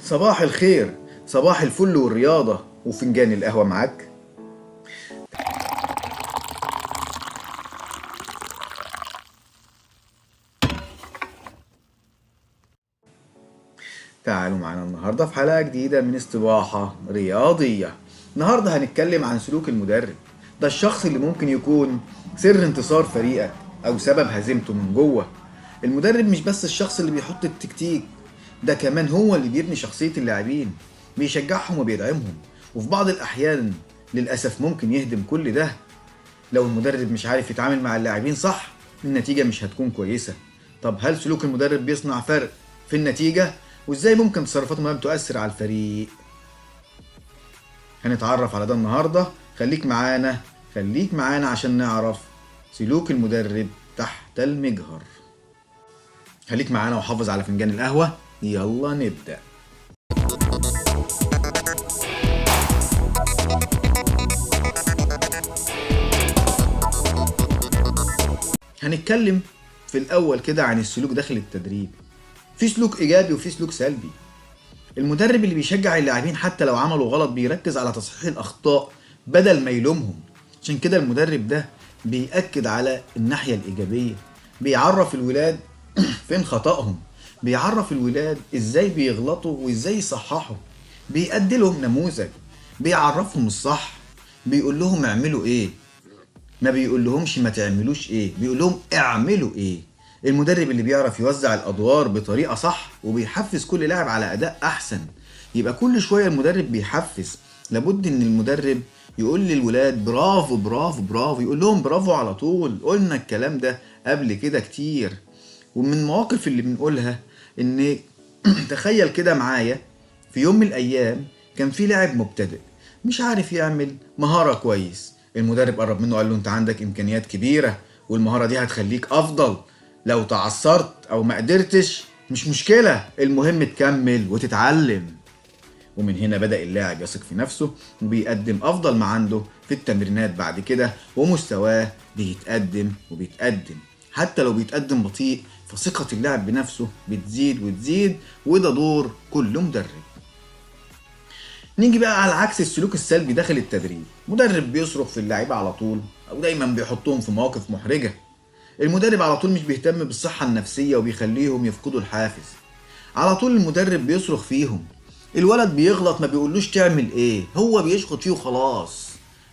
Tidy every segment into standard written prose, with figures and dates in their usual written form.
صباح الخير، صباح الفل والرياضة وفنجان القهوة معاك. تعالوا معانا النهاردة في حلقة جديدة من استباحة رياضية. النهاردة هنتكلم عن سلوك المدرب. ده الشخص اللي ممكن يكون سر انتصار فريقك أو سبب هزيمته من جوه. المدرب مش بس الشخص اللي بيحط التكتيك، ده كمان هو اللي بيبني شخصية اللاعبين، بيشجعهم وبيدعمهم، وفي بعض الأحيان للأسف ممكن يهدم كل ده. لو المدرب مش عارف يتعامل مع اللاعبين صح، النتيجة مش هتكون كويسة. طب هل سلوك المدرب بيصنع فرق في النتيجة؟ وازاي ممكن تصرفات المدرب تؤثر على الفريق؟ هنتعرف على ده النهاردة. خليك معانا عشان نعرف سلوك المدرب تحت المجهر. خليك معانا وحافظ على فنجان القهوة. يلا نبدأ. هنتكلم في الأول كده عن السلوك داخل التدريب. في سلوك إيجابي وفي سلوك سلبي. المدرب اللي بيشجع اللاعبين حتى لو عملوا غلط بيركز على تصحيح الأخطاء بدل ما يلومهم. عشان كده المدرب ده بيأكد على الناحية الإيجابية، بيعرف الولاد فين خطأهم، بيعرف الولاد إزاي بيغلطوا وإزاي يصححوا، بيأدي لهم نموذج، بيعرفهم الصح، بيقول لهم اعملوا إيه، ما بيقول لهمش ما تعملوش ايه، بيقول لهم اعملوا ايه. المدرب اللي بيعرف يوزع الادوار بطريقه صح وبيحفز كل لاعب على اداء احسن. يبقى كل شويه المدرب بيحفز. لابد ان المدرب يقول للولاد برافو برافو برافو، يقول لهم برافو على طول. قلنا الكلام ده قبل كده كتير، ومن المواقف اللي بنقولها ان تخيل كده معايا، في يوم من الايام كان في لاعب مبتدئ مش عارف يعمل مهارة كويس. المدرب قرب منه قال له انت عندك امكانيات كبيرة والمهارة دي هتخليك افضل. لو تعثرت او ما قدرتش مش مشكلة، المهم تكمل وتتعلم. ومن هنا بدأ اللاعب يثق في نفسه وبيقدم افضل ما عنده في التمرينات بعد كده، ومستواه بيتقدم وبيتقدم. حتى لو بيتقدم بطيء فثقة اللاعب بنفسه بتزيد وتزيد، وده دور كل مدرب. نيجي بقى على عكس السلوك السلبي داخل التدريب. مدرب بيصرخ في اللعيبة على طول او دايما بيحطهم في مواقف محرجة. المدرب على طول مش بيهتم بالصحة النفسية وبيخليهم يفقدوا الحافز. على طول المدرب بيصرخ فيهم. الولد بيغلط ما بيقولوش تعمل ايه، هو بيشخط فيه وخلاص.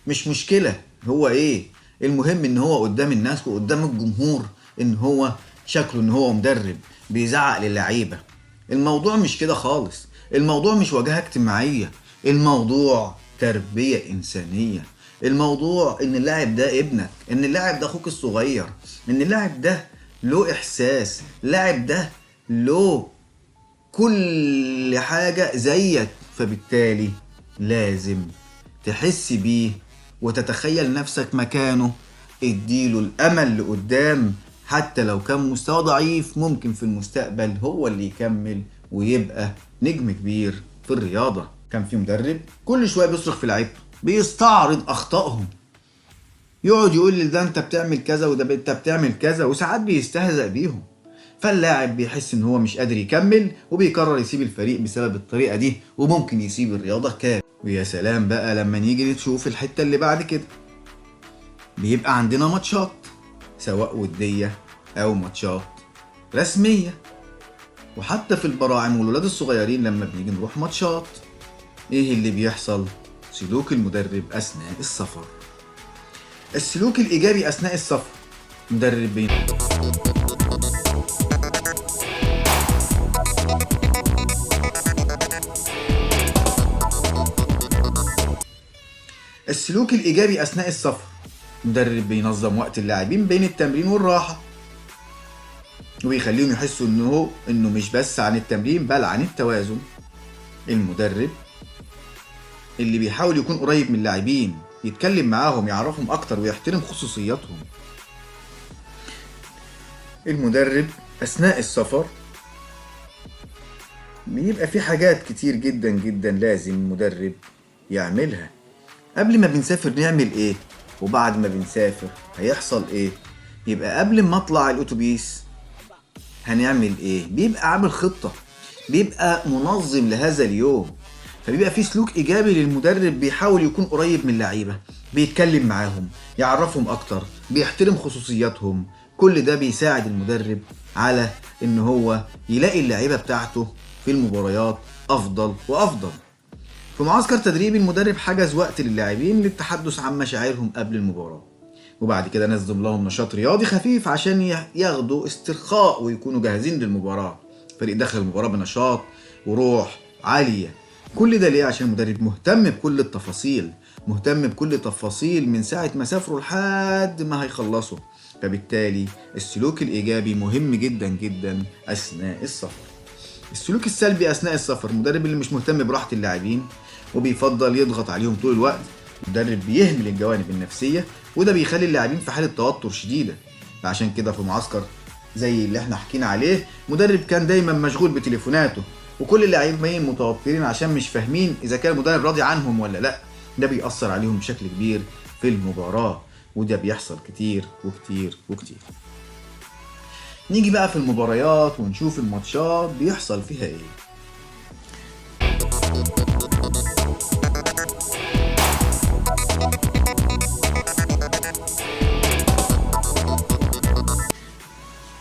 مش مشكلة هو ايه، المهم ان هو قدام الناس وقدام الجمهور ان هو شكله ان هو مدرب بيزعق للعيبة. الموضوع مش كده خالص. الموضوع مش واجهة اجتماعية، الموضوع تربية إنسانية. الموضوع إن اللاعب ده ابنك، إن اللاعب ده أخوك الصغير، إن اللاعب ده له إحساس، اللاعب ده له كل حاجة زيك، فبالتالي لازم تحس بيه وتتخيل نفسك مكانه. اديله الأمل لقدام، حتى لو كان مستوى ضعيف ممكن في المستقبل هو اللي يكمل ويبقى نجم كبير في الرياضة. كان في مدرب كل شوية بيصرخ في لعيبته، بيستعرض أخطائهم، يقعد يقول لي ده انت بتعمل كذا وده انت بتعمل كذا، وساعات بيستهزأ بيهم. فاللاعب بيحس ان هو مش قادر يكمل وبيقرر يسيب الفريق بسبب الطريقة دي، وممكن يسيب الرياضة كامل. ويا سلام بقى لما نيجي نشوف الحتة اللي بعد كده. بيبقى عندنا ماتشات سواء ودية او ماتشات رسمية، وحتى في البراعم والولاد الصغيرين لما بنيجي نروح ماتشات، ايه اللي بيحصل؟ سلوك المدرب اثناء السفر. السلوك الايجابي اثناء السفر. مدرب السلوك الايجابي اثناء السفر. مدرب بينظم وقت اللاعبين بين التمرين والراحه، وبيخليهم يحسوا انه مش بس عن التمرين بل عن التوازن. المدرب اللي بيحاول يكون قريب من اللاعبين، يتكلم معاهم، يعرفهم اكتر ويحترم خصوصياتهم. المدرب اثناء السفر بيبقى في حاجات كتير جدا جدا لازم المدرب يعملها. قبل ما بنسافر نعمل ايه، وبعد ما بنسافر هيحصل ايه. يبقى قبل ما اطلع الاتوبيس هنعمل ايه، بيبقى عامل خطة. بيبقى منظم لهذا اليوم، فبيبقى في سلوك ايجابي للمدرب، بيحاول يكون قريب من اللعيبه، بيتكلم معاهم، يعرفهم اكتر، بيحترم خصوصياتهم. كل ده بيساعد المدرب على ان هو يلاقي اللعيبه بتاعته في المباريات افضل وافضل. في معسكر تدريبي المدرب حجز وقت للاعبين للتحدث عن مشاعرهم قبل المباراه، وبعد كده نظم لهم نشاط رياضي خفيف عشان ياخدوا استرخاء ويكونوا جاهزين للمباراة. الفريق دخل المباراة بنشاط وروح عالية. كل ده ليه؟ عشان المدرب مهتم بكل التفاصيل، مهتم بكل تفاصيل من ساعة ما سافروا لحد ما هيخلصوا. فبالتالي السلوك الإيجابي مهم جدا جدا أثناء السفر. السلوك السلبي أثناء السفر، المدرب اللي مش مهتم براحة اللاعبين وبيفضل يضغط عليهم طول الوقت، المدرب بيهمل الجوانب النفسية، وده بيخلي اللاعبين في حالة توتر شديدة. فعشان كده في معسكر زي اللي احنا حكينا عليه، مدرب كان دايما مشغول بتليفوناته، وكل اللاعبين متوترين عشان مش فاهمين اذا كان المدرب راضي عنهم ولا لا. ده بيأثر عليهم بشكل كبير في المباراة، وده بيحصل كتير وكتير وكتير. نيجي بقى في المباريات ونشوف الماتشات بيحصل فيها ايه.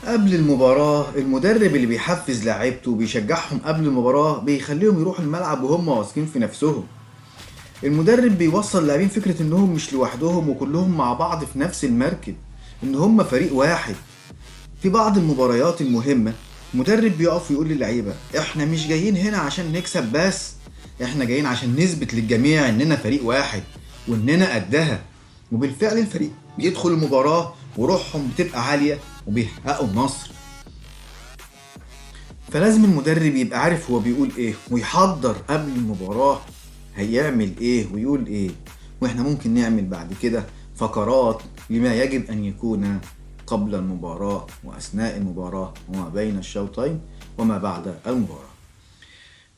قبل المباراة المدرب اللي بيحفز لاعيبته وبيشجعهم قبل المباراة بيخليهم يروحوا الملعب وهم واثقين في نفسهم. المدرب بيوصل اللاعبين فكرة انهم مش لوحدهم وكلهم مع بعض في نفس المركب، ان هم فريق واحد. في بعض المباريات المهمة مدرب بيقف ويقول للعيبة احنا مش جايين هنا عشان نكسب بس، احنا جايين عشان نثبت للجميع اننا فريق واحد واننا قدها. وبالفعل الفريق بيدخل المباراة وروحهم بتبقى عالية وبيحققوا النصر. فلازم المدرب يبقى عارف هو بيقول ايه ويحضر قبل المباراة هيعمل ايه ويقول ايه، واحنا ممكن نعمل بعد كده فقرات لما يجب ان يكون قبل المباراة وأثناء المباراة وما بين الشوطين وما بعد المباراة.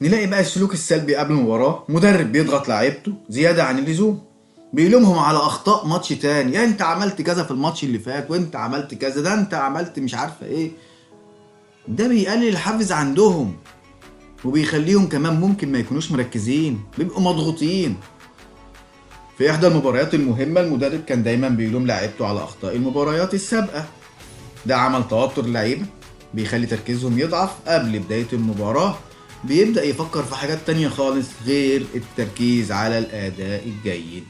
نلاقي بقى السلوك السلبي قبل المباراة، مدرب بيضغط لاعيبته زيادة عن اللزوم، بيلومهم على أخطاء ماتش تاني، يعني أنت عملت كذا في الماتش اللي فات وأنت عملت كذا، ده أنت عملت مش عارفة إيه. ده بيقلل الحافز عندهم وبيخليهم كمان ممكن ما يكونوش مركزين، بيبقوا مضغوطين. في إحدى المباريات المهمة المدرب كان دايما بيلوم لاعيبته على أخطاء المباريات السابقة. ده عمل توتر اللعيبة، بيخلي تركيزهم يضعف قبل بداية المباراة، بيبدأ يفكر في حاجات تانية خالص غير التركيز على الأداء الجيد.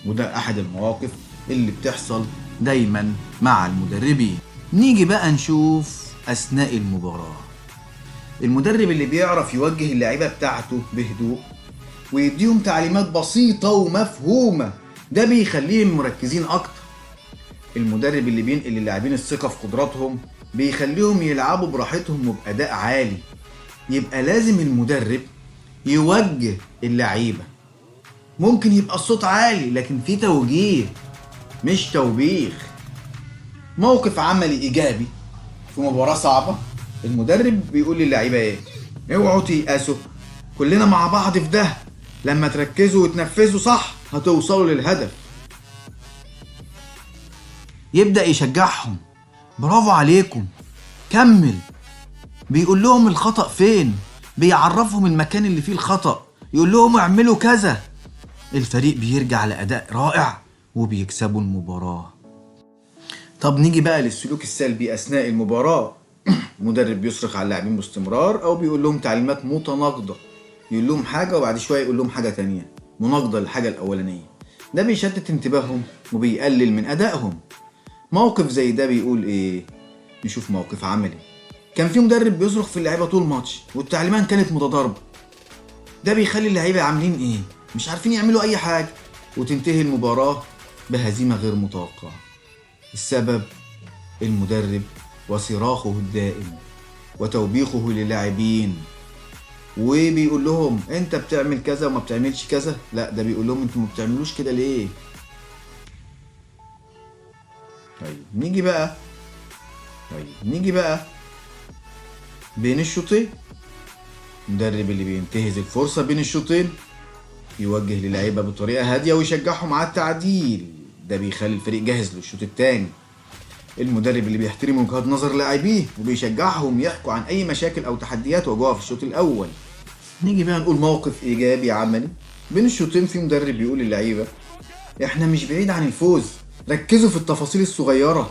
وده أحد المواقف اللي بتحصل دايما مع المدربين. نيجي بقى نشوف أثناء المباراة، المدرب اللي بيعرف يوجه اللعيبة بتاعته بهدوء ويديهم تعليمات بسيطة ومفهومة، ده بيخليهم مركزين أكتر. المدرب اللي بينقل للاعبين الثقة في قدراتهم بيخليهم يلعبوا براحتهم وبأداء عالي. يبقى لازم المدرب يوجه اللعيبة، ممكن يبقى الصوت عالي لكن في توجيه مش توبيخ. موقف عملي إيجابي في مباراة صعبة، المدرب بيقول للعيبة ايه؟ اوعوا تيأسوا، كلنا مع بعض في ده، لما تركزوا وتنفذوا صح هتوصلوا للهدف. يبدأ يشجعهم، برافو عليكم، كمل. بيقول لهم الخطأ فين، بيعرفهم المكان اللي فيه الخطأ، يقول لهم اعملوا كذا. الفريق بيرجع لأداء رائع وبيكسبوا المباراة. طب نيجي بقى للسلوك السلبي أثناء المباراة. المدرب بيصرخ على اللاعبين باستمرار أو بيقول لهم تعليمات متناقضة، يقول لهم حاجة وبعد شوية يقول لهم حاجة تانية مناقضة للحاجة الأولانية. ده بيشتت انتباههم وبيقلل من أدائهم. موقف زي ده بيقول ايه؟ نشوف موقف عملي. كان في مدرب بيصرخ في اللعيبه طول الماتش والتعليمات كانت متضاربه. ده بيخلي اللعيبه عاملين ايه؟ مش عارفين يعملوا اي حاجه، وتنتهي المباراه بهزيمه غير متوقعه. السبب المدرب وصراخه الدائم وتوبيخه للاعبين، وبيقول لهم انت بتعمل كذا وما بتعملش كذا. لا، ده بيقول لهم انتوا ما بتعملوش كده ليه. طيب نيجي بقى بين الشوطين. المدرب اللي بينتهز الفرصة بين الشوطين يوجه للعيبة بطريقة هادية ويشجعهم على التعديل، ده بيخلي الفريق جاهز للشوط التاني. المدرب اللي بيحترم وجهات نظر لاعبيه وبيشجعهم يحكوا عن اي مشاكل او تحديات واجهوها في الشوط الاول. نيجي بقى نقول موقف ايجابي عملي بين الشوطين. في مدرب بيقول للعيبه احنا مش بعيد عن الفوز، ركزوا في التفاصيل الصغيره،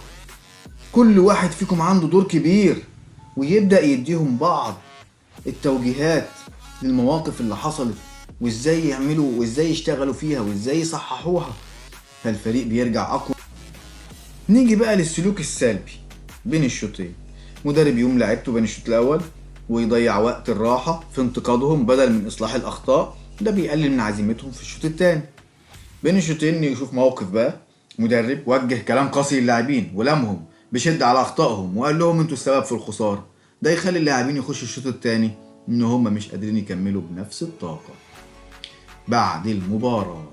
كل واحد فيكم عنده دور كبير، ويبدأ يديهم بعض التوجيهات للمواقف اللي حصلت وازاي يعملوا وازاي يشتغلوا فيها وازاي يصححوها، فالفريق بيرجع اقوى. نيجي بقى للسلوك السلبي بين الشوطين. مدرب يقوم لعيبته بين الشوط الاول ويضيع وقت الراحة في انتقادهم بدل من اصلاح الاخطاء، ده بيقلل من عزيمتهم في الشوط التاني. بين الشوطين نشوف موقف بقى مدرب وجه كلام قاسي للاعبين ولمهم بشدة على اخطائهم وقال لهم انتوا السبب في الخسارة، ده يخلي اللاعبين يخشوا الشوط التاني ان هم مش قادرين يكملوا بنفس الطاقة. بعد المباراة،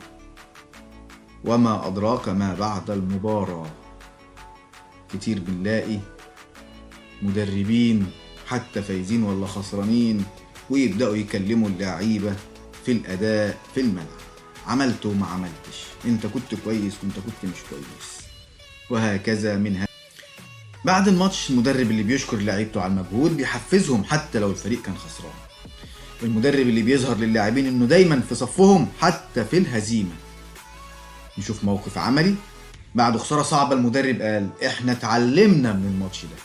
وما ادراك ما بعد المباراة، كتير بنلاقي مدربين حتى فايزين ولا خسرانين ويبدأوا يكلموا اللعيبة في الاداء في الملعب، عملت وما عملتش، انت كنت كويس وانت كنت مش كويس، وهكذا منها. بعد الماتش المدرب اللي بيشكر لعيبته على المجهود بيحفزهم حتى لو الفريق كان خسران. المدرب اللي بيظهر للاعبين انه دايما في صفهم حتى في الهزيمة. نشوف موقف عملي بعد خسارة صعبة. المدرب قال احنا اتعلمنا من الماتش ده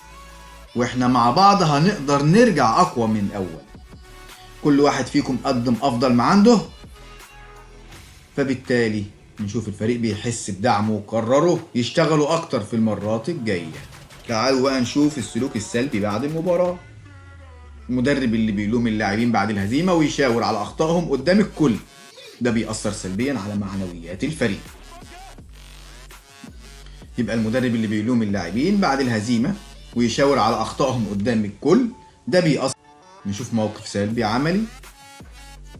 واحنا مع بعض هنقدر نرجع اقوى من الاول، كل واحد فيكم قدم افضل ما عنده، فبالتالي نشوف الفريق بيحس بدعمه وقرروا يشتغلوا اكتر في المرات الجاية. تعالوا بقى نشوف السلوك السلبي بعد المباراة. المدرب اللي بيلوم اللاعبين بعد الهزيمة ويشاور على اخطائهم قدام الكل، ده بيأثر سلبيا على معنويات الفريق. يبقى المدرب اللي بيلوم اللاعبين بعد الهزيمة ويشاور على اخطائهم قدام الكل، ده بيأثر. نشوف موقف سلبي عملي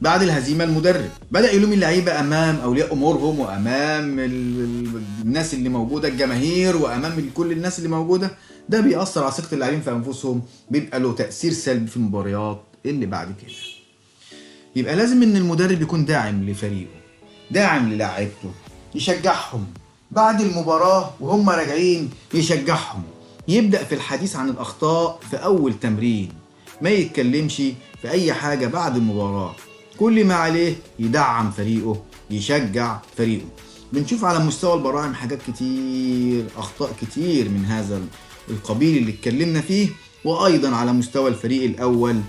بعد الهزيمة. المدرب بدأ يلوم اللعيبة أمام أولياء أمورهم وأمام الناس اللي موجودة، الجماهير، وأمام كل الناس اللي موجودة، ده بيأثر على ثقة اللاعبين في أنفسهم، بيبقى له تأثير سلبي في المباريات اللي بعد كده. يبقى لازم إن المدرب يكون داعم لفريقه، داعم للاعيبته، يشجعهم بعد المباراة وهم راجعين، يشجعهم، يبدأ في الحديث عن الأخطاء في أول تمرين، ما يتكلمش في أي حاجة بعد المباراة، كل ما عليه يدعم فريقه، يشجع فريقه. بنشوف على مستوى البراعم حاجات كتير، أخطاء كتير من هذا القبيل اللي اتكلمنا فيه، وأيضا على مستوى الفريق الأول،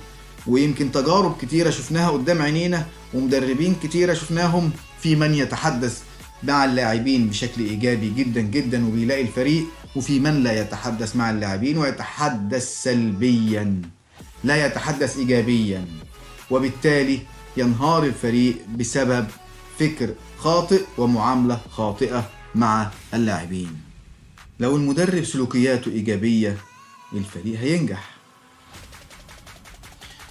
ويمكن تجارب كتيرة شفناها قدام عينينا ومدربين كتيرة شفناهم في من يتحدث مع اللاعبين بشكل إيجابي جدا جدا وبيلاقي الفريق، وفي من لا يتحدث مع اللاعبين ويتحدث سلبيا لا يتحدث إيجابيا، وبالتالي ينهار الفريق بسبب فكر خاطئ ومعاملة خاطئة مع اللاعبين. لو المدرب سلوكياته إيجابية الفريق هينجح،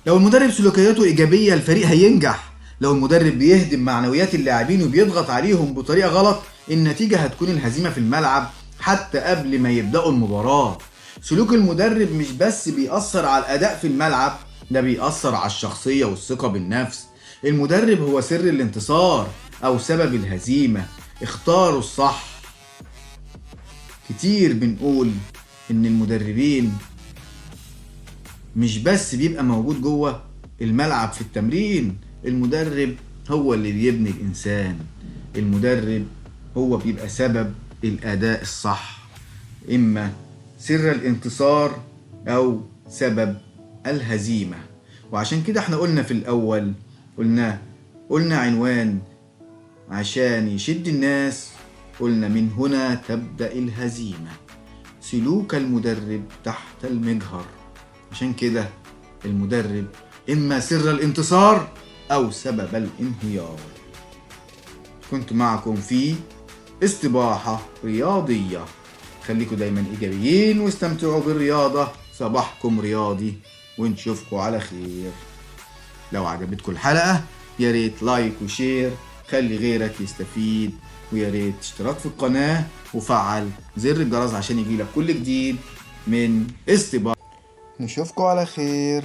لو المدرب سلوكياته إيجابية الفريق هينجح. لو المدرب بيهدم معنويات اللاعبين وبيضغط عليهم بطريقة غلط، النتيجة هتكون الهزيمة في الملعب حتى قبل ما يبدأوا المباراة. سلوك المدرب مش بس بيأثر على الأداء في الملعب، ده بيأثر على الشخصية والثقة بالنفس. المدرب هو سر الانتصار أو سبب الهزيمة، اختاروا الصح. كتير بنقول إن المدربين مش بس بيبقى موجود جوه الملعب في التمرين، المدرب هو اللي بيبني الإنسان، المدرب هو بيبقى سبب الأداء الصح، إما سر الانتصار أو سبب الهزيمة. وعشان كده احنا قلنا في الأول، قلنا عنوان عشان يشد الناس، قلنا من هنا تبدأ الهزيمة، سلوك المدرب تحت المجهر. عشان كده المدرب إما سر الانتصار أو سبب الانهيار. كنت معكم في استباحة رياضية، خليكم دايما إيجابيين واستمتعوا بالرياضة، صباحكم رياضي ونشوفكم على خير. لو عجبتكم الحلقة يا ريت لايك وشير، خلي غيرك يستفيد، ويا ريت اشتراك في القناة وفعل زر الجرس عشان يجيلك كل جديد من استباحة. نشوفكم على خير.